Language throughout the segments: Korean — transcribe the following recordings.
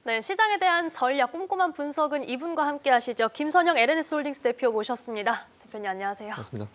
네, 시장에 대한 전략 꼼꼼한 분석은 이분과 함께 하시죠. 김선영 LNS홀딩스 대표 모셨습니다. 대표님 안녕하세요. 맞습니다.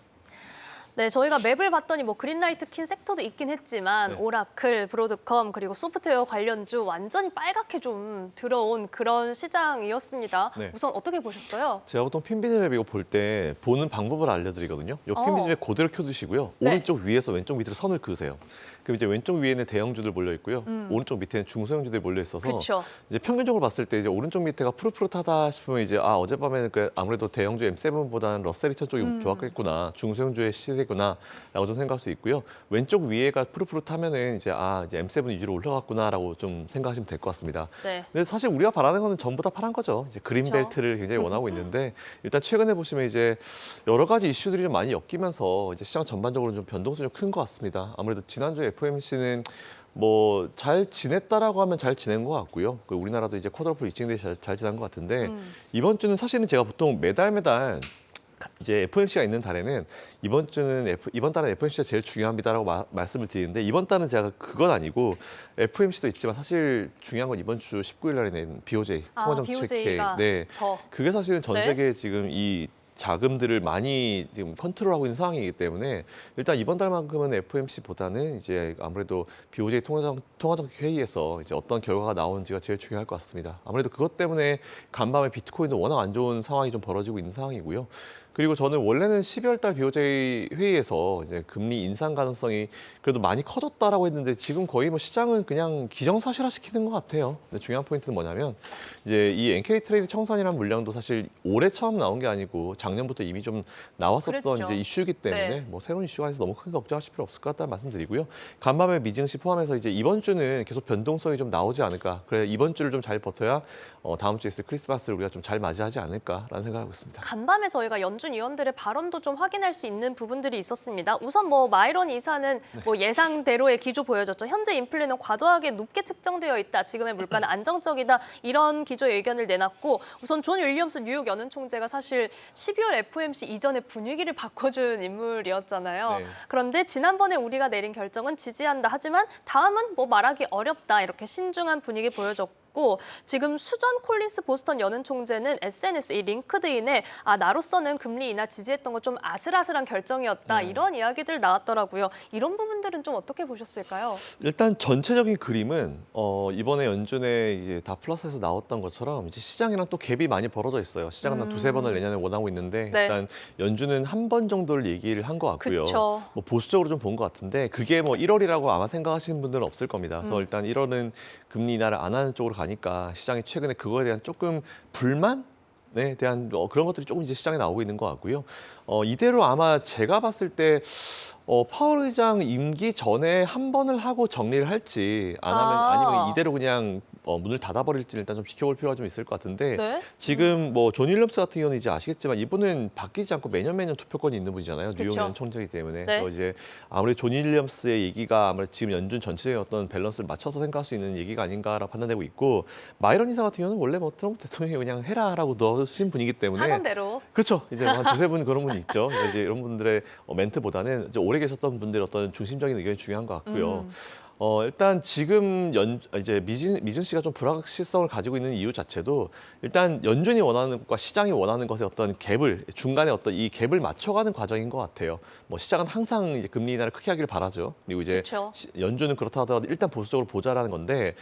네, 저희가 맵을 봤더니 뭐 그린라이트 킨 섹터도 있긴 했지만 네. 오라클, 브로드컴 그리고 소프트웨어 관련주 완전히 빨갛게 좀 들어온 그런 시장이었습니다. 네. 우선 어떻게 보셨어요? 제가 보통 핀비즈맵 이거 볼 때 보는 방법을 알려드리거든요. 이 핀비즈맵 그대로 켜두시고요. 네. 오른쪽 위에서 왼쪽 밑으로 선을 그으세요. 그럼 이제 왼쪽 위에는 대형주들 몰려 있고요. 오른쪽 밑에는 중소형주들이 몰려 있어서 그렇죠. 이제 평균적으로 봤을 때 이제 오른쪽 밑에가 푸릇푸릇하다 싶으면 이제 어젯밤에는 아무래도 대형주 M7보다는 러셀 리턴 쪽이 좋았겠구나, 중소형주의 시세구나라고 좀 생각할 수 있고요. 왼쪽 위에가 푸릇푸릇하면은 이제 이제 M7 위주로 올라갔구나라고 좀 생각하시면 될 것 같습니다. 네. 근데 사실 우리가 바라는 거는 전부 다 파란 거죠. 이제 그린벨트를 굉장히 원하고 있는데 일단 최근에 보시면 이제 여러 가지 이슈들이 좀 많이 엮이면서 이제 시장 전반적으로 좀 변동성이 좀 큰 것 같습니다. 아무래도 지난주에 FOMC는 뭐 잘 지냈다라고 하면 잘 지낸 것 같고요. 우리나라도 이제 쿼터플 이칭들이 잘 지난 것 같은데 이번 주는 사실은 제가 보통 매달 이제 FOMC가 있는 달에는 이번 달은 FOMC가 제일 중요합니다라고 말씀을 드리는데 이번 달은 제가 그건 아니고 FOMC도 있지만 사실 중요한 건 이번 주 19일 날에 낸 BOJ 통화정책 회의. 네, 그게 사실은 전 세계 지금 이 자금들을 많이 지금 컨트롤하고 있는 상황이기 때문에 일단 이번 달만큼은 FOMC보다는 이제 아무래도 BOJ 통화정책 회의에서 이제 어떤 결과가 나오는지가 제일 중요할 것 같습니다. 아무래도 그것 때문에 간밤에 비트코인도 워낙 안 좋은 상황이 좀 벌어지고 있는 상황이고요. 그리고 저는 원래는 12월 달 BOJ 회의에서 이제 금리 인상 가능성이 그래도 많이 커졌다라고 했는데 지금 거의 뭐 시장은 그냥 기정사실화 시키는 것 같아요. 근데 중요한 포인트는 뭐냐면 이제 이 NK 트레이드 청산이라는 물량도 사실 올해 처음 나온 게 아니고 작년부터 이미 좀 나왔었던 그랬죠. 이제 이슈이기 때문에 네. 뭐 새로운 이슈가 해서 너무 크게 걱정하실 필요 없을 것 같다는 말씀드리고요. 간밤에 미증시 포함해서 이제 이번 주는 계속 변동성이 좀 나오지 않을까. 그래 이번 주를 좀 잘 버텨야 다음 주에 있을 크리스마스를 우리가 좀 잘 맞이하지 않을까라는 생각하고 있습니다. 간밤에 저희가 연준 위원들의 발언도 좀 확인할 수 있는 부분들이 있었습니다. 우선 뭐 마이런 이사는 뭐 예상대로의 기조 보여줬죠. 현재 인플레는 과도하게 높게 측정되어 있다. 지금의 물가는 안정적이다. 이런 기조의 의견을 내놨고 우선 존 윌리엄스 뉴욕 연은 총재가 사실 12월 FOMC 이전에 분위기를 바꿔준 인물이었잖아요. 네. 그런데 지난번에 우리가 내린 결정은 지지한다. 하지만 다음은 뭐 말하기 어렵다. 이렇게 신중한 분위기 보여줬고 지금 수전 콜린스 보스턴 연은 총재는 SNS 이 링크드인에 나로서는 금리 인하 지지했던 거 좀 아슬아슬한 결정이었다 네. 이런 이야기들 나왔더라고요. 이런 부분들은 좀 어떻게 보셨을까요? 일단 전체적인 그림은 이번에 연준에 이제 다 플러스에서 나왔던 것처럼 이제 시장이랑 또 갭이 많이 벌어져 있어요. 시장은 한 두세 번을 내년에 원하고 있는데 네. 일단 연준은 한 번 정도를 얘기를 한 것 같고요. 그쵸. 뭐 보수적으로 좀 본 것 같은데 그게 뭐 1월이라고 아마 생각하시는 분들은 없을 겁니다. 그래서 일단 1월은 금리 인하를 안 하는 쪽으로 가니까 시장이 최근에 그거에 대한 조금 불만에 대한 그런 것들이 조금 이제 시장에 나오고 있는 것 같고요. 이대로 아마 제가 봤을 때 파월 의장 임기 전에 한 번을 하고 정리를 할지 아니면 이대로 그냥 문을 닫아버릴지 일단 좀 지켜볼 필요가 좀 있을 것 같은데 네. 지금 뭐 존 윌리엄스 같은 경우는 이제 아시겠지만 이분은 바뀌지 않고 매년 투표권이 있는 분이잖아요. 뉴욕 연 총재이기 때문에. 네. 그래서 이제 아무래도 존 윌리엄스의 얘기가 아무래도 지금 연준 전체의 어떤 밸런스를 맞춰서 생각할 수 있는 얘기가 아닌가라고 판단되고 있고 마이런 이사 같은 경우는 원래 뭐 트럼프 대통령이 그냥 해라라고 넣으신 분이기 때문에 하던 대로. 그렇죠. 이제 한 두세 분 그런 분이 있죠. 이제 이런 분들의 멘트보다는 이제 오래 계셨던 분들의 어떤 중심적인 의견이 중요한 것 같고요. 일단 지금 이제 미증 씨가 좀 불확실성을 가지고 있는 이유 자체도 일단 연준이 원하는 것과 시장이 원하는 것의 어떤 갭을 중간에 어떤 이 갭을 맞춰가는 과정인 것 같아요. 뭐 시장은 항상 이제 금리 인하를 크게 하기를 바라죠. 그리고 이제 그쵸. 연준은 그렇다 하더라도 일단 보수적으로 보자라는 건데.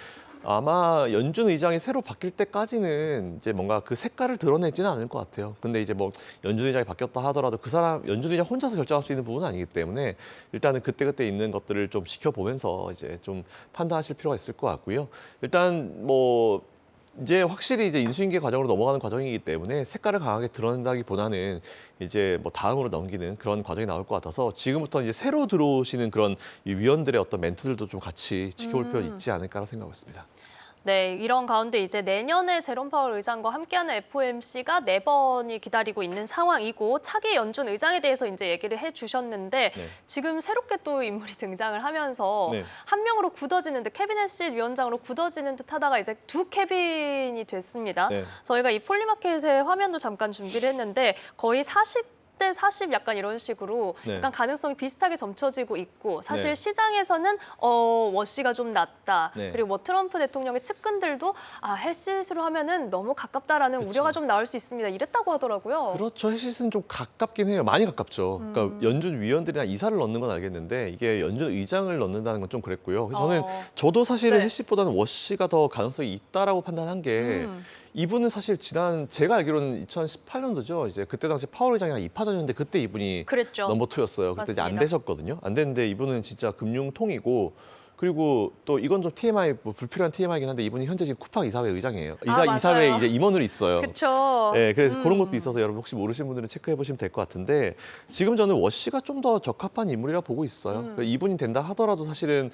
아마 연준 의장이 새로 바뀔 때까지는 이제 뭔가 그 색깔을 드러내지는 않을 것 같아요. 근데 이제 뭐 연준 의장이 바뀌었다 하더라도 그 사람 연준 의장 혼자서 결정할 수 있는 부분은 아니기 때문에 일단은 그때그때 있는 것들을 좀 지켜보면서 이제 좀 판단하실 필요가 있을 것 같고요. 일단 뭐 이제 확실히 이제 인수인계 과정으로 넘어가는 과정이기 때문에 색깔을 강하게 드러낸다기보다는 이제 뭐 다음으로 넘기는 그런 과정이 나올 것 같아서 지금부터 이제 새로 들어오시는 그런 이 위원들의 어떤 멘트들도 좀 같이 지켜볼 필요가 있지 않을까라고 생각하고 있습니다. 네, 이런 가운데 이제 내년에 제롬 파월 의장과 함께하는 FOMC가 4번이 기다리고 있는 상황이고 차기 연준 의장에 대해서 이제 얘기를 해주셨는데 네. 지금 새롭게 또 인물이 등장을 하면서 네. 한 명으로 굳어지는 듯 캐비넷실 위원장으로 굳어지는 듯 하다가 이제 두 캐빈이 됐습니다. 네. 저희가 이 폴리마켓의 화면도 잠깐 준비를 했는데 거의 40대 40 약간 이런 식으로 네. 약간 가능성이 비슷하게 점쳐지고 있고 사실 네. 시장에서는 워시가 좀 낫다. 네. 그리고 뭐 트럼프 대통령의 측근들도 헬시스로 하면은 너무 가깝다라는 그쵸. 우려가 좀 나올 수 있습니다. 이랬다고 하더라고요. 그렇죠. 해시스는 좀 가깝긴 해요. 많이 가깝죠. 그러니까 연준 위원들이나 이사를 넣는 건 알겠는데 이게 연준 의장을 넣는다는 건 좀 그랬고요. 그래서 저도 사실은 네. 해시보다는 워시가 더 가능성이 있다라고 판단한 게 이분은 사실 지난 제가 알기로는 2018년도죠. 이제 그때 당시 파월 의장이랑 입하전이었는데 그때 이분이 그랬죠. 넘버 2였어요. 그때 이제 안 맞습니다. 되셨거든요. 안 됐는데 이분은 진짜 금융통이고 그리고 또 이건 좀 TMI, 뭐 불필요한 TMI이긴 한데 이분이 현재 지금 쿠팍 이사회 의장이에요. 맞아요. 이사회 이제 임원으로 있어요. 그렇죠. 네, 그래서 그런 것도 있어서 여러분 혹시 모르시는 분들은 체크해 보시면 될 것 같은데 지금 저는 워시가 좀 더 적합한 인물이라 보고 있어요. 그러니까 이분이 된다 하더라도 사실은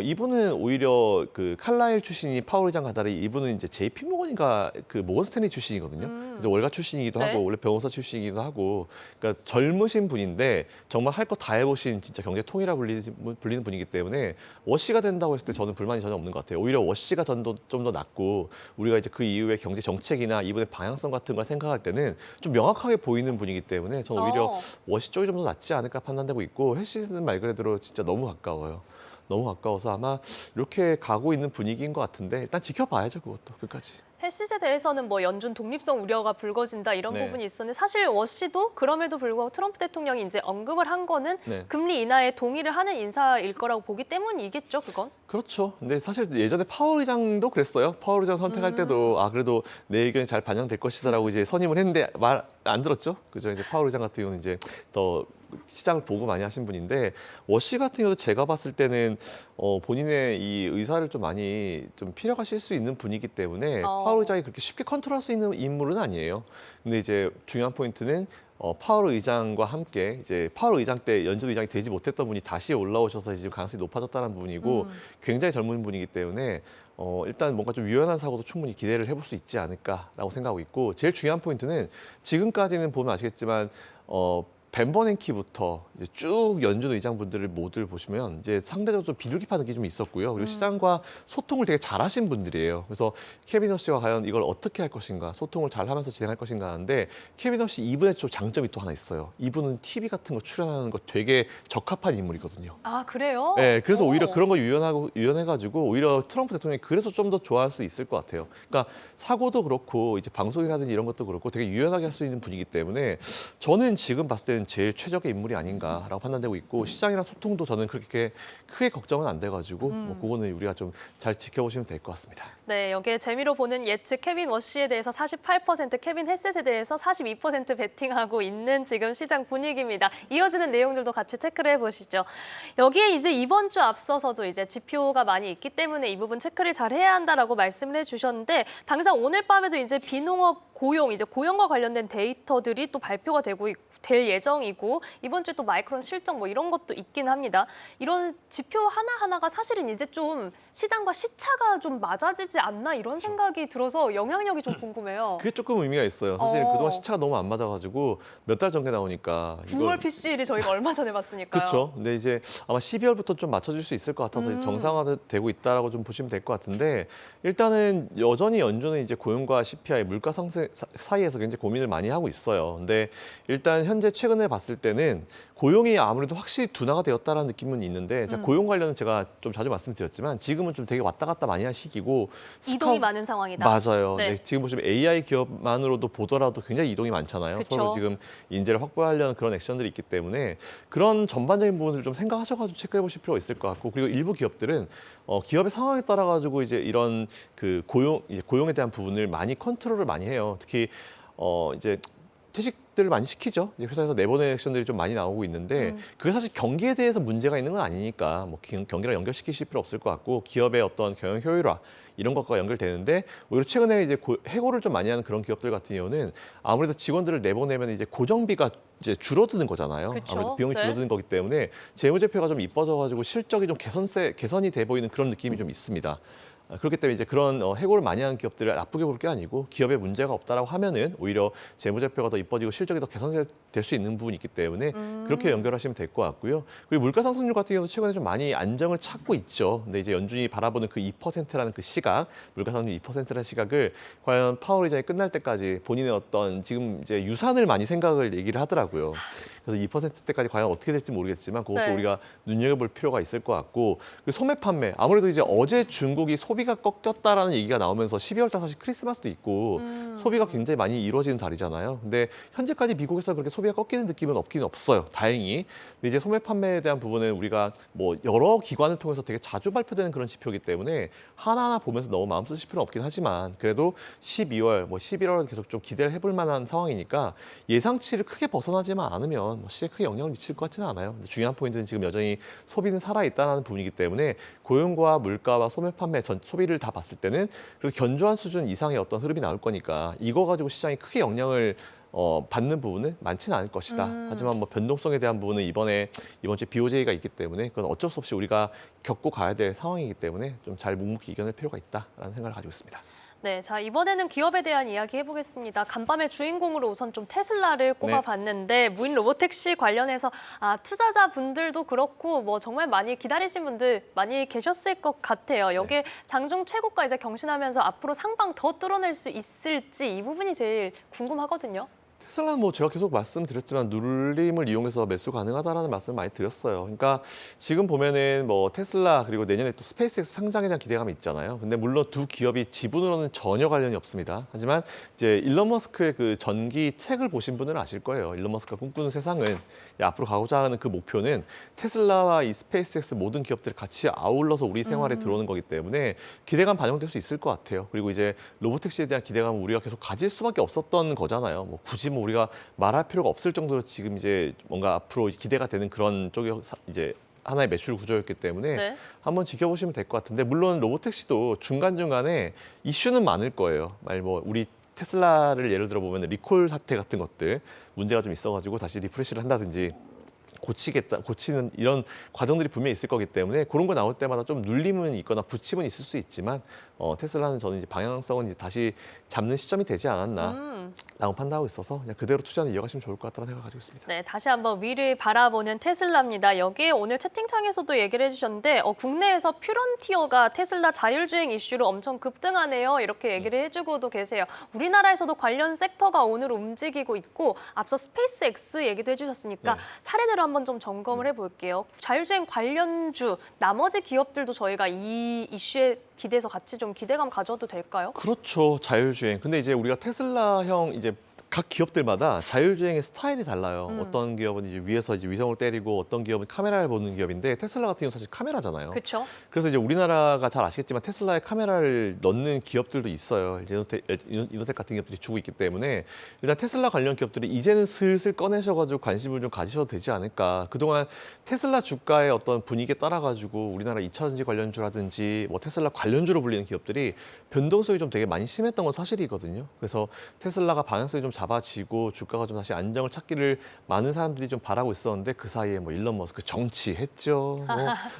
이분은 오히려 그 칼라일 출신이 파월 의장 가다리 이분은 이제 JP 모건인가 그 모건 스탠리 출신이거든요. 그래서 월가 출신이기도 네. 하고 원래 변호사 출신이기도 하고 그러니까 젊으신 분인데 정말 할 거 다 해보신 진짜 경제 통이라 불리는 분이기 때문에 워시가 된다고 했을 때 저는 불만이 전혀 없는 것 같아요. 오히려 워시가 좀 더 낫고 우리가 이제 그 이후에 경제 정책이나 이분의 방향성 같은 걸 생각할 때는 좀 명확하게 보이는 분이기 때문에 저는 오히려 워시 쪽이 좀 더 낫지 않을까 판단되고 있고 해시는 말 그대로 진짜 너무 가까워요. 너무 가까워서 아마 이렇게 가고 있는 분위기인 것 같은데 일단 지켜봐야죠 그것도 끝까지. 해시에 대해서는 뭐 연준 독립성 우려가 불거진다 이런 네. 부분이 있었는데 사실 워시도 그럼에도 불구하고 트럼프 대통령이 이제 언급을 한 거는 네. 금리 인하에 동의를 하는 인사일 거라고 보기 때문이겠죠, 그건? 그렇죠. 근데 사실 예전에 파월 의장도 그랬어요. 파월 의장 선택할 때도 그래도 내 의견이 잘 반영될 것이다라고 이제 선임을 했는데 말 안 들었죠. 그죠. 이제 파월 의장 같은 경우는 이제 더 시장을 보고 많이 하신 분인데 워시 같은 경우도 제가 봤을 때는 본인의 이 의사를 좀 많이 좀 필요하실 수 있는 분이기 때문에 파월 의장이 그렇게 쉽게 컨트롤할 수 있는 인물은 아니에요. 근데 이제 중요한 포인트는 파월 의장과 함께 이제 파월 의장 때 연준 의장이 되지 못했던 분이 다시 올라오셔서 지금 가능성이 높아졌다는 부분이고 굉장히 젊은 분이기 때문에 일단 뭔가 좀 유연한 사고도 충분히 기대를 해볼 수 있지 않을까라고 생각하고 있고 제일 중요한 포인트는 지금까지는 보면 아시겠지만 벤 버냉키부터 이제 쭉 연준 의장분들을 모두를 보시면 이제 상대적으로 좀 비둘기파 느낌이 좀 있었고요. 그리고 시장과 소통을 되게 잘하신 분들이에요. 그래서 케빈 허시가 과연 이걸 어떻게 할 것인가, 소통을 잘하면서 진행할 것인가 하는데 케빈 허시 이분의 좀 장점이 또 하나 있어요. 이분은 TV 같은 거 출연하는 거 되게 적합한 인물이거든요. 아, 그래요? 네, 그래서 오히려 그런 거 유연해가지고 오히려 트럼프 대통령이 그래서 좀 더 좋아할 수 있을 것 같아요. 그러니까 사고도 그렇고 이제 방송이라든지 이런 것도 그렇고 되게 유연하게 할 수 있는 분이기 때문에 저는 지금 봤을 때는 제일 최적의 인물이 아닌가라고 판단되고 있고 시장이랑 소통도 저는 그렇게 크게 걱정은 안 돼가지고 뭐 그거는 우리가 좀 잘 지켜보시면 될 것 같습니다. 네, 여기에 재미로 보는 예측 케빈 워시에 대해서 48%, 케빈 헤셋에 대해서 42% 베팅하고 있는 지금 시장 분위기입니다. 이어지는 내용들도 같이 체크를 해보시죠. 여기에 이제 이번 주 앞서서도 이제 지표가 많이 있기 때문에 이 부분 체크를 잘 해야 한다라고 말씀을 해주셨는데 당장 오늘 밤에도 이제 비농업 고용, 이제 고용과 관련된 데이터들이 또 발표가 될 예정이고 이번 주에 또 마이크론 실적 뭐 이런 것도 있긴 합니다. 이런 지표 하나하나가 사실은 이제 좀 시장과 시차가 좀 맞아지지 않나 이런 생각이 들어서 영향력이 좀 궁금해요. 그게 조금 의미가 있어요. 사실 그동안 시차가 너무 안 맞아가지고 몇 달 전에 나오니까 9월 PCL이 저희가 얼마 전에 봤으니까요. 그렇죠. 근데 이제 아마 12월부터 좀 맞춰질 수 있을 것 같아서 이제 정상화되고 있다라고 좀 보시면 될 것 같은데 일단은 여전히 연준은 이제 고용과 CPI 물가 상승 사이에서 굉장히 고민을 많이 하고 있어요. 근데 일단 현재 최근에 봤을 때는 고용이 아무래도 확실히 둔화가 되었다라는 느낌은 있는데 고용 관련은 제가 좀 자주 말씀드렸지만 지금은 좀 되게 왔다 갔다 많이 할 시기고 이동이 많은 상황이다. 맞아요. 네. 네, 지금 보시면 AI 기업만으로도 보더라도 굉장히 이동이 많잖아요. 그쵸. 서로 지금 인재를 확보하려는 그런 액션들이 있기 때문에 그런 전반적인 부분을 좀 생각하셔가지고 체크해 보실 필요가 있을 것 같고 그리고 일부 기업들은 기업의 상황에 따라 가지고 이제 이런 그 고용에 대한 부분을 많이 컨트롤을 많이 해요. 특히 이제 퇴직들을 많이 시키죠. 이제 회사에서 내보내 액션들이 좀 많이 나오고 있는데 그게 사실 경기에 대해서 문제가 있는 건 아니니까 뭐 경기랑 연결시키실 필요 없을 것 같고 기업의 어떤 경영 효율화 이런 것과 연결되는데 오히려 최근에 이제 해고를 좀 많이 하는 그런 기업들 같은 경우는 아무래도 직원들을 내보내면 이제 고정비가 이제 줄어드는 거잖아요. 그쵸? 아무래도 비용이 네. 줄어드는 거기 때문에 재무제표가 좀 이뻐져가지고 실적이 좀 개선이 돼 보이는 그런 느낌이 좀 있습니다. 그렇기 때문에 이제 그런 해고를 많이 하는 기업들을 나쁘게 볼 게 아니고 기업에 문제가 없다라고 하면은 오히려 재무제표가 더 이뻐지고 실적이 더 개선될 수 있는 부분이 있기 때문에 그렇게 연결하시면 될 것 같고요. 그리고 물가 상승률 같은 경우도 최근에 좀 많이 안정을 찾고 있죠. 근데 이제 연준이 바라보는 그 2%라는 그 시각, 물가 상승률 2%라는 시각을 과연 파월 의장이 끝날 때까지 본인의 어떤 지금 이제 유산을 많이 생각을 얘기를 하더라고요. 그래서 2%대까지 과연 어떻게 될지 모르겠지만 그것도 네. 우리가 눈여겨볼 필요가 있을 것 같고 그리고 소매 판매 아무래도 이제 어제 중국이 소비가 꺾였다라는 얘기가 나오면서 12월 달 사실 크리스마스도 있고 소비가 굉장히 많이 이루어지는 달이잖아요. 근데 현재까지 미국에서 그렇게 소비가 꺾이는 느낌은 없긴 없어요. 다행히. 근데 이제 소매 판매에 대한 부분은 우리가 뭐 여러 기관을 통해서 되게 자주 발표되는 그런 지표이기 때문에 하나하나 보면서 너무 마음 쓰실 필요는 없긴 하지만 그래도 12월, 뭐 11월 계속 좀 기대를 해볼 만한 상황이니까 예상치를 크게 벗어나지만 않으면 뭐 시에 크게 영향을 미칠 것 같지는 않아요. 근데 중요한 포인트는 지금 여전히 소비는 살아있다는 부분이기 때문에 고용과 물가와 소매 판매 소비를 다 봤을 때는 그래도 견조한 수준 이상의 어떤 흐름이 나올 거니까 이거 가지고 시장이 크게 영향을 받는 부분은 많지는 않을 것이다. 하지만 뭐 변동성에 대한 부분은 이번 주에 BOJ가 있기 때문에 그건 어쩔 수 없이 우리가 겪고 가야 될 상황이기 때문에 좀 잘 묵묵히 이겨낼 필요가 있다라는 생각을 가지고 있습니다. 네, 자 이번에는 기업에 대한 이야기 해보겠습니다. 간밤의 주인공으로 우선 좀 테슬라를 꼽아봤는데 무인 로보택시 관련해서 투자자분들도 그렇고 뭐 정말 많이 기다리신 분들 많이 계셨을 것 같아요. 여기에 장중 최고가 이제 경신하면서 앞으로 상방 더 뚫어낼 수 있을지 이 부분이 제일 궁금하거든요. 테슬라는 뭐 제가 계속 말씀드렸지만 눌림을 이용해서 매수 가능하다라는 말씀을 많이 드렸어요. 그러니까 지금 보면은 뭐 테슬라 그리고 내년에 또 스페이스X 상장에 대한 기대감이 있잖아요. 근데 물론 두 기업이 지분으로는 전혀 관련이 없습니다. 하지만 이제 일론 머스크의 그 전기 책을 보신 분은 아실 거예요. 일론 머스크가 꿈꾸는 세상은 앞으로 가고자 하는 그 목표는 테슬라와 이 스페이스X 모든 기업들을 같이 아울러서 우리 생활에 들어오는 거기 때문에 기대감 반영될 수 있을 것 같아요. 그리고 이제 로보택시에 대한 기대감은 우리가 계속 가질 수밖에 없었던 거잖아요. 뭐 굳이 뭐 우리가 말할 필요가 없을 정도로 지금 이제 뭔가 앞으로 기대가 되는 그런 쪽이 이제 하나의 매출 구조였기 때문에 한번 지켜보시면 될 것 같은데 물론 로보택시도 중간중간에 이슈는 많을 거예요. 뭐 우리 테슬라를 예를 들어 보면 리콜 사태 같은 것들 문제가 좀 있어가지고 다시 리프레시를 한다든지 고치는 이런 과정들이 분명히 있을 거기 때문에 그런 거 나올 때마다 좀 눌림은 있거나 부침은 있을 수 있지만 테슬라는 저는 이제 방향성은 이제 다시 잡는 시점이 되지 않았나라고 판단하고 있어서 그냥 그대로 투자는 이어가시면 좋을 것 같다는 생각을 가지고 있습니다. 네, 다시 한번 위를 바라보는 테슬라입니다. 여기에 오늘 채팅창에서도 얘기를 해주셨는데 국내에서 퓨런티어가 테슬라 자율주행 이슈로 엄청 급등하네요. 이렇게 얘기를 해주고도 계세요. 우리나라에서도 관련 섹터가 오늘 움직이고 있고 앞서 스페이스X 얘기도 해주셨으니까 차례대로 한번 좀 점검을 해볼게요. 자율주행 관련주 나머지 기업들도 저희가 이 이슈에 기대해서 같이 좀 기대감 가져도 될까요? 그렇죠. 자율주행. 근데 이제 우리가 테슬라형 이제 각 기업들마다 자율주행의 스타일이 달라요. 어떤 기업은 이제 위에서 이제 위성을 때리고 어떤 기업은 카메라를 보는 기업인데 테슬라 같은 경우는 사실 카메라잖아요. 그렇죠. 그래서 이제 우리나라가 잘 아시겠지만 테슬라에 카메라를 넣는 기업들도 있어요. 이노텍 같은 기업들이 주고 있기 때문에 일단 테슬라 관련 기업들이 이제는 슬슬 꺼내셔가지고 관심을 좀 가지셔도 되지 않을까. 그동안 테슬라 주가의 어떤 분위기에 따라가지고 우리나라 2차전지 관련주라든지 뭐 테슬라 관련주로 불리는 기업들이 변동성이 좀 되게 많이 심했던 건 사실이거든요. 그래서 테슬라가 방향성이 좀 잡아지고 주가가 좀 다시 안정을 찾기를 많은 사람들이 좀 바라고 있었는데 그 사이에 뭐 일론 머스크 정치했죠.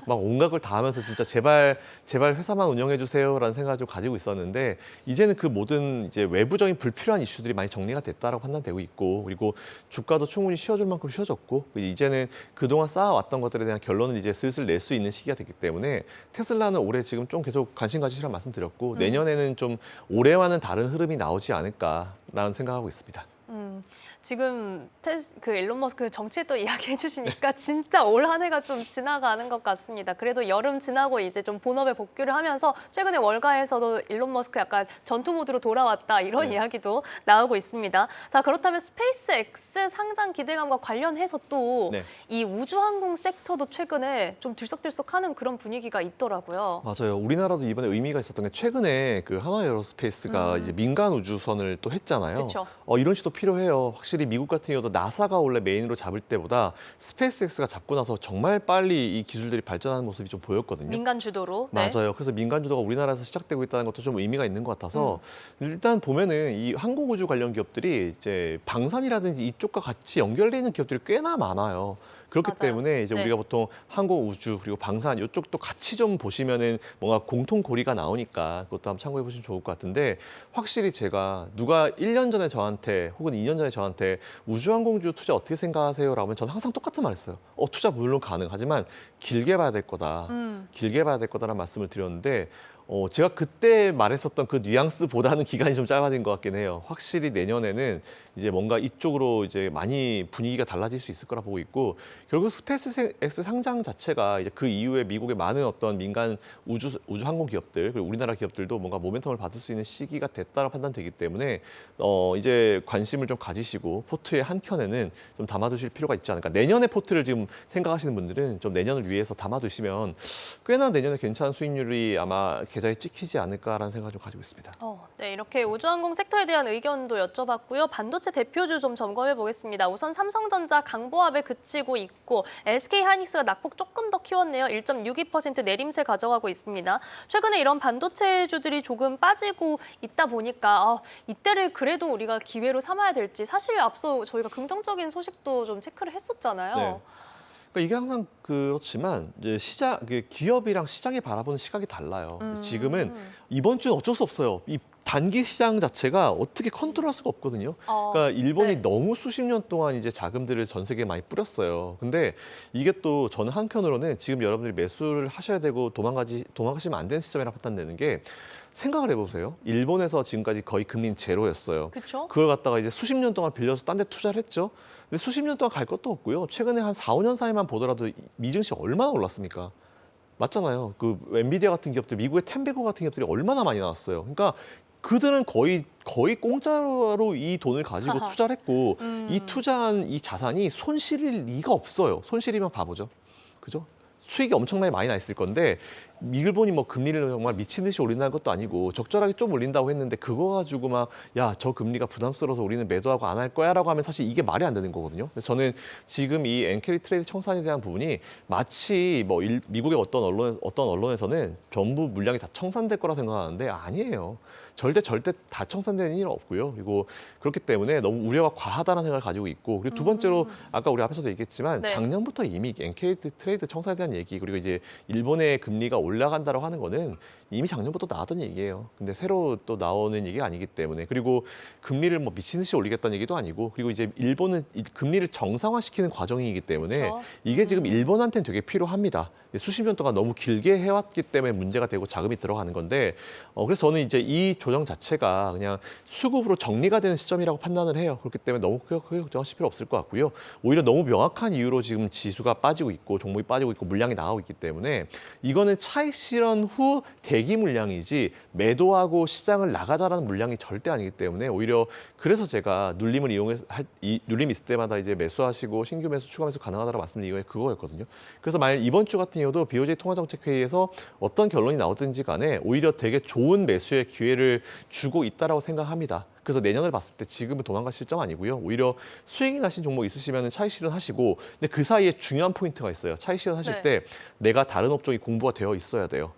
막 온갖 걸 다 하면서 진짜 제발 회사만 운영해 주세요라는 생각을 좀 가지고 있었는데 이제는 그 모든 이제 외부적인 불필요한 이슈들이 많이 정리가 됐다라고 판단되고 있고 그리고 주가도 충분히 쉬어줄 만큼 쉬어졌고 이제는 그동안 쌓아왔던 것들에 대한 결론을 이제 슬슬 낼 수 있는 시기가 됐기 때문에 테슬라는 올해 지금 좀 계속 관심 가지시라고 말씀드렸고 내년에는 좀 올해와는 다른 흐름이 나오지 않을까라는 생각하고 있습니다. 지금 그 일론 머스크 정치에 또 이야기해 주시니까 진짜 올 한 해가 좀 지나가는 것 같습니다. 그래도 여름 지나고 이제 좀 본업에 복귀를 하면서 최근에 월가에서도 일론 머스크 약간 전투 모드로 돌아왔다 이런 이야기도 나오고 있습니다. 자, 그렇다면 스페이스X 상장 기대감과 관련해서 또 이 우주항공 섹터도 최근에 좀 들썩들썩하는 그런 분위기가 있더라고요. 맞아요. 우리나라도 이번에 의미가 있었던 게 최근에 그 한화에어로스페이스가 이제 민간 우주선을 또 했잖아요. 그쵸. 이런 시도 필요해요. 확실히 미국 같은 경우도 나사가 원래 메인으로 잡을 때보다 스페이스X가 잡고 나서 정말 빨리 이 기술들이 발전하는 모습이 좀 보였거든요. 민간 주도로. 맞아요. 그래서 민간 주도가 우리나라에서 시작되고 있다는 것도 좀 의미가 있는 것 같아서 일단 보면은 이 항공우주 관련 기업들이 이제 방산이라든지 이쪽과 같이 연결돼 있는 기업들이 꽤나 많아요. 그렇기 맞아요. 때문에 이제 네. 우리가 보통 항공 우주 그리고 방산 이쪽도 같이 좀 보시면은 뭔가 공통 고리가 나오니까 그것도 한번 참고해 보시면 좋을 것 같은데 확실히 제가 누가 1년 전에 저한테 혹은 2년 전에 저한테 우주항공주 투자 어떻게 생각하세요라고 하면 저는 항상 똑같은 말 했어요. 투자 물론 가능하지만 길게 봐야 될 거다. 길게 봐야 될 거다라는 말씀을 드렸는데 제가 그때 말했었던 그 뉘앙스보다는 기간이 좀 짧아진 것 같긴 해요. 확실히 내년에는 이제 뭔가 이쪽으로 이제 많이 분위기가 달라질 수 있을 거라 보고 있고 결국 스페이스X 상장 자체가 이제 그 이후에 미국의 많은 어떤 민간 우주 항공 기업들 그리고 우리나라 기업들도 뭔가 모멘텀을 받을 수 있는 시기가 됐다고 판단되기 때문에 이제 관심을 좀 가지시고 포트의 한 켠에는 좀 담아두실 필요가 있지 않을까. 내년의 포트를 지금 생각하시는 분들은 좀 내년을 위해서 담아두시면 꽤나 내년에 괜찮은 수익률이 아마 계좌에 찍히지 않을까라는 생각을 좀 가지고 있습니다. 네, 이렇게 우주항공 섹터에 대한 의견도 여쭤봤고요. 반도체 대표주 좀 점검해 보겠습니다. 우선 삼성전자 강보합에 그치고 있고 SK하이닉스가 낙폭 조금 더 키웠네요. 1.62% 내림세 가져가고 있습니다. 최근에 이런 반도체주들이 조금 빠지고 있다 보니까 이때를 그래도 우리가 기회로 삼아야 될지 사실 앞서 저희가 긍정적인 소식도 좀 체크를 했었잖아요. 네. 그러니까 이게 항상 그렇지만 이제 기업이랑 시장이 바라보는 시각이 달라요. 지금은 이번 주는 어쩔 수 없어요. 이 단기 시장 자체가 어떻게 컨트롤할 수가 없거든요. 그러니까 일본이 네. 너무 수십 년 동안 이제 자금들을 전 세계에 많이 뿌렸어요. 근데 이게 또 저는 한편으로는 지금 여러분들이 매수를 하셔야 되고 도망가시면 안 되는 시점이라 판단되는 게 생각을 해보세요. 일본에서 지금까지 거의 금리는 제로였어요. 그렇죠. 그걸 갖다가 이제 수십 년 동안 빌려서 딴 데 투자를 했죠. 근데 수십 년 동안 갈 것도 없고요. 최근에 한 4, 5년 사이만 보더라도 미증시 얼마나 올랐습니까? 맞잖아요. 그 엔비디아 같은 기업들, 미국의 템베코 같은 기업들이 얼마나 많이 나왔어요. 그러니까 그들은 거의 공짜로 이 돈을 가지고 투자를 했고 이 투자한 이 자산이 손실일 리가 없어요. 손실이면 바보죠. 그죠? 수익이 엄청나게 많이 나 있을 건데 일본이 뭐 금리를 정말 미친 듯이 올린다는 것도 아니고 적절하게 좀 올린다고 했는데 그거 가지고 막 야, 저 금리가 부담스러워서 우리는 매도하고 안 할 거야라고 하면 사실 이게 말이 안 되는 거거든요. 그래서 저는 지금 이 엔캐리 트레이드 청산에 대한 부분이 마치 뭐 미국의 어떤 언론에서는 전부 물량이 다 청산될 거라 생각하는데 아니에요. 절대 다 청산되는 일은 없고요. 그리고 그렇기 때문에 너무 우려가 과하다는 생각을 가지고 있고 그리고 두 번째로 아까 우리 앞에서도 얘기했지만 네. 작년부터 이미 엔캐리 트레이드 청산에 대한 얘기 그리고 이제 일본의 금리가 올라간다고 하는 거는 이미 작년부터 나왔던 얘기예요. 근데 새로 또 나오는 얘기가 아니기 때문에 그리고 금리를 뭐 미친 듯이 올리겠다는 얘기도 아니고 그리고 이제 일본은 금리를 정상화시키는 과정이기 때문에 그렇죠. 이게 지금 일본한테는 되게 필요합니다. 수십 년 동안 너무 길게 해왔기 때문에 문제가 되고 자금이 들어가는 건데 그래서 저는 이제 이 조정 자체가 그냥 수급으로 정리가 되는 시점이라고 판단을 해요. 그렇기 때문에 너무 크게 걱정하실 필요 없을 것 같고요. 오히려 너무 명확한 이유로 지금 지수가 빠지고 있고 종목이 빠지고 있고 물량이 나가고 있기 때문에 이거는 차익 실현 후 대기 물량이지 매도하고 시장을 나가자라는 물량이 절대 아니기 때문에 오히려 그래서 제가 눌림을 눌림이 있을 때마다 이제 매수하시고 신규 매수 추가 매수 가능하다고 말씀드린 게 그거였거든요. 그래서 만약 이번 주 같은 경우도 BOJ 통화정책회의에서 어떤 결론이 나오든지 간에 오히려 되게 좋은 매수의 기회를 주고 있다라고 생각합니다. 그래서 내년을 봤을 때 지금은 도망갈 실정 아니고요. 오히려 수익이 나신 종목 있으시면 차익 실현하시고 근데 그 사이에 중요한 포인트가 있어요. 차익 실현하실 네. 때 내가 다른 업종이 공부가 되어 있어야 돼요.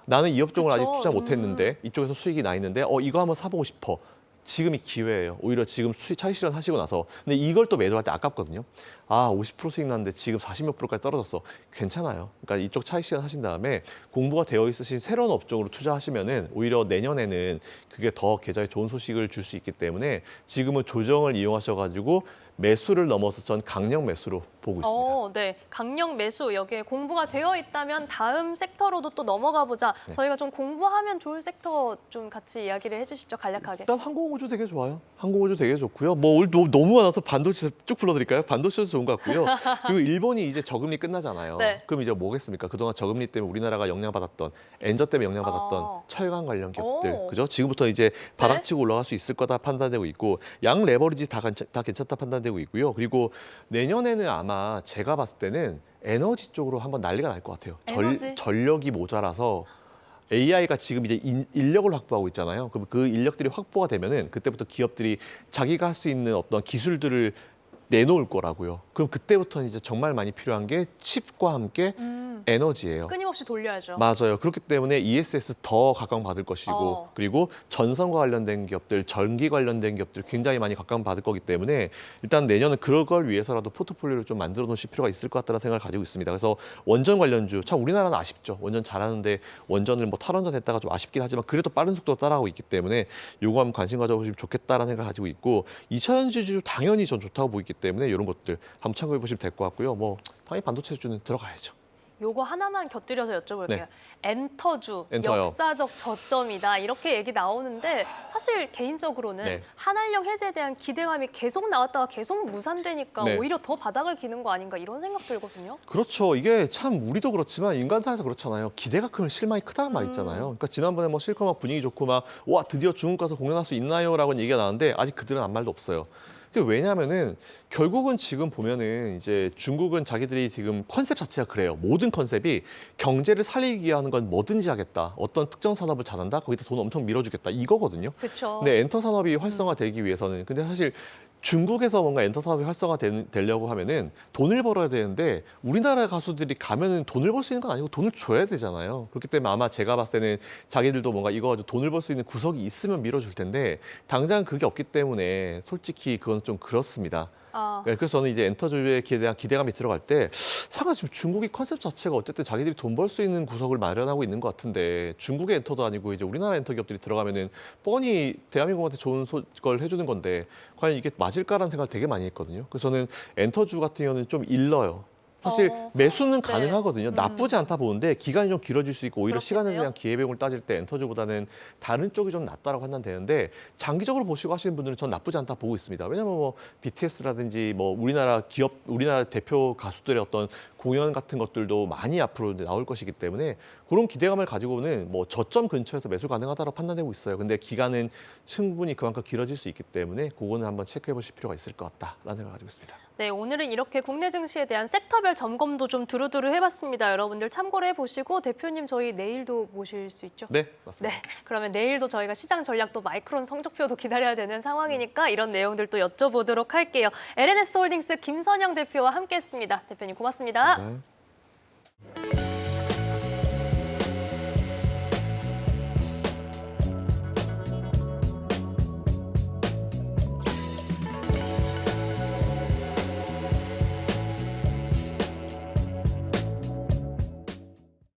나는 이 업종을 그쵸. 아직 투자 못했는데 이쪽에서 수익이 나 있는데 이거 한번 사보고 싶어. 지금이 기회예요. 오히려 지금 차익 실현하시고 나서 근데 이걸 또 매도할 때 아깝거든요. 50% 수익 났는데 지금 40몇 %까지 떨어졌어. 괜찮아요. 그러니까 이쪽 차익 실현 하신 다음에 공부가 되어 있으신 새로운 업종으로 투자하시면은 오히려 내년에는 그게 더 계좌에 좋은 소식을 줄 수 있기 때문에 지금은 조정을 이용하셔가지고 매수를 넘어서 전 강력 매수로 보고 있습니다. 네. 강력 매수 여기에 공부가 되어 있다면 다음 섹터로도 또 넘어가 보자. 네. 저희가 좀 공부하면 좋을 sek터 좀 같이 이야기를 해주시죠. 간략하게. 일단 항공우주 되게 좋아요. 항공우주 되게 좋고요. 뭐 오늘 너무 많아서 반도체 쭉 불러드릴까요? 반도체도 좋은 것 같고요. 그리고 일본이 이제 저금리 끝나잖아요. 네. 그럼 이제 뭐겠습니까? 그동안 저금리 때문에 우리나라가 영향받았던 엔저 때문에 영향받았던 철강 관련 기업들, 그죠? 지금부터 이제 바닥치고 올라갈 수 있을 거다 판단되고 있고 양 레버리지 다 괜찮다 판단되고 있고요. 그리고 내년에는 아마 제가 봤을 때는 에너지 쪽으로 한번 난리가 날 것 같아요. 에너지? 전력이 모자라서 AI가 지금 이제 인력을 확보하고 있잖아요. 그럼 그 인력들이 확보가 되면은 그때부터 기업들이 자기가 할 수 있는 어떤 기술들을 내놓을 거라고요. 그럼 그때부터는 이제 정말 많이 필요한 게 칩과 함께 에너지예요. 끊임없이 돌려야죠. 맞아요. 그렇기 때문에 ESS 더 각광받을 것이고 어. 그리고 전선과 관련된 기업들, 전기 관련된 기업들 굉장히 많이 각광받을 거기 때문에 일단 내년은 그런 걸 위해서라도 포트폴리오를 좀 만들어 놓으실 필요가 있을 것 같다는 생각을 가지고 있습니다. 그래서 원전 관련주, 참 우리나라는 아쉽죠. 원전 잘하는데 원전을 뭐 탈원전 했다가 좀 아쉽긴 하지만 그래도 빠른 속도로 따라가고 있기 때문에 요거 한번 관심 가져보시면 좋겠다라는 생각을 가지고 있고 2차전지주 당연히 전 좋다고 보이기 때문에 이런 것들 한번 참고해 보시면 될 것 같고요. 뭐 당연히 반도체주는 들어가야죠. 요거 하나만 곁들여서 여쭤볼게요. 네. 엔터주, 엔터요. 역사적 저점이다 이렇게 얘기 나오는데 사실 개인적으로는 네. 한알령 해제에 대한 기대감이 계속 나왔다가 계속 무산되니까 네. 오히려 더 바닥을 기는 거 아닌가 이런 생각 들거든요. 그렇죠. 이게 참 우리도 그렇지만 인간사에서 그렇잖아요. 기대가 크면 실망이 크다는 말 있잖아요. 그러니까 지난번에 뭐 실컷 막 분위기 좋고 막 와 드디어 중국 가서 공연할 수 있나요?라고 얘기가 나왔는데 아직 그들은 아무 말도 없어요. 그게 왜냐하면은 결국은 지금 보면은 이제 중국은 자기들이 지금 컨셉 자체가 그래요. 모든 컨셉이 경제를 살리기 위한 건 뭐든지 하겠다. 어떤 특정 산업을 잘한다. 거기다 돈 엄청 밀어주겠다. 이거거든요. 그렇죠. 근데 엔터 산업이 활성화되기 위해서는 근데 사실 중국에서 뭔가 엔터 산업이 활성화되려고 하면은 돈을 벌어야 되는데 우리나라 가수들이 가면은 돈을 벌 수 있는 건 아니고 돈을 줘야 되잖아요. 그렇기 때문에 아마 제가 봤을 때는 자기들도 뭔가 이거 가지고 돈을 벌 수 있는 구석이 있으면 밀어줄 텐데 당장 그게 없기 때문에 솔직히 그건 좀 그렇습니다. 아, 그래서 저는 이제 엔터주에 대한 기대감이 들어갈 때 사실 지금 중국이 컨셉 자체가 어쨌든 자기들이 돈 벌 수 있는 구석을 마련하고 있는 것 같은데 중국의 엔터도 아니고 이제 우리나라 엔터 기업들이 들어가면은 뻔히 대한민국한테 좋은 걸 해주는 건데 과연 이게 맞을까라는 생각을 되게 많이 했거든요. 그래서 저는 엔터주 같은 경우는 좀 일러요. 사실 매수는 네. 가능하거든요. 나쁘지 않다 보는데 기간이 좀 길어질 수 있고 오히려 시간에 그렇겠네요. 대한 기회비용을 따질 때 엔터주보다는 다른 쪽이 좀 낫다라고 판단되는데 장기적으로 보시고 하시는 분들은 전 나쁘지 않다 보고 있습니다. 왜냐하면 뭐 BTS라든지 뭐 우리나라 기업, 우리나라 대표 가수들의 어떤 공연 같은 것들도 많이 앞으로 나올 것이기 때문에 그런 기대감을 가지고는 뭐 저점 근처에서 매수 가능하다고 판단되고 있어요. 근데 기간은 충분히 그만큼 길어질 수 있기 때문에 그거는 한번 체크해 보실 필요가 있을 것 같다라는 생각을 가지고 있습니다. 네, 오늘은 이렇게 국내 증시에 대한 섹터별 점검도 좀 두루두루 해봤습니다. 여러분들 참고를 해보시고 대표님 저희 내일도 모실 수 있죠? 네, 맞습니다. 네, 그러면 내일도 저희가 시장 전략도 마이크론 성적표도 기다려야 되는 상황이니까 이런 내용들 또 여쭤보도록 할게요. LNS홀딩스 김선영 대표와 함께했습니다. 대표님 고맙습니다. 네.